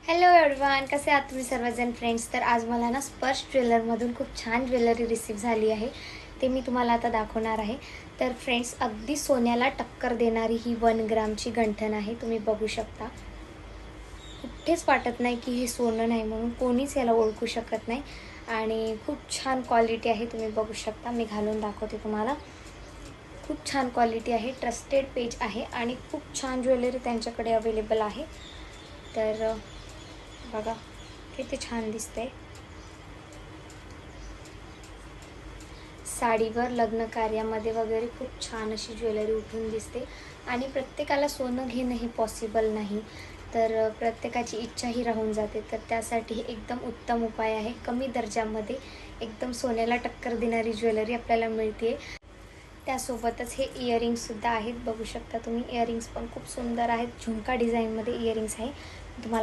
Hello everyone, कसे आहात तुम्ही सर्वजण फ्रेंड्स. तर आज मला ना स्पर्श ज्वेलरमधून खूप छान ज्वेलरी रिसीव्ह झाली आहे. ते मी तुम्हाला आता दाखवणार आहे. तर फ्रेंड्स, अगदी सोन्याला टक्कर देणारी ही 1 ग्रामची गंठण आहे. तुम्ही बघू शकता. कुठेच वाटत नाही की हे सोनं नाही म्हणून. कोणीच याला ओळखू शकत नाही आणि खूप छान क्वालिटी आहे. तुम्ही बघू शकता. मी घालून दाखवते तुम्हाला. खूप छान क्वालिटी आहे. ट्रस्टेड पेज आहे आणि खूप छान ज्वेलरी त्यांच्याकडे अवेलेबल आहे. तर बघा किती छान दिसते. साडीवर लग्न कार्यामध्ये वगैरे खूप छान अशी ज्वेलरी उठून दिसते. आणि प्रत्येकाला सोनं घेणं हे पॉसिबल नाही, तर प्रत्येकाची इच्छाही राहून जाते. तर त्यासाठी हे एकदम उत्तम उपाय आहे. कमी दर्जामध्ये एकदम सोन्याला टक्कर देणारी ज्वेलरी आपल्याला मिळते. त्यासोबतच हे इयरिंग्ससुद्धा आहेत. बघू शकता तुम्ही. इयरिंग्स पण खूप सुंदर आहेत. झुमका डिझाईनमध्ये इयरिंग्स आहे. तुम्हाला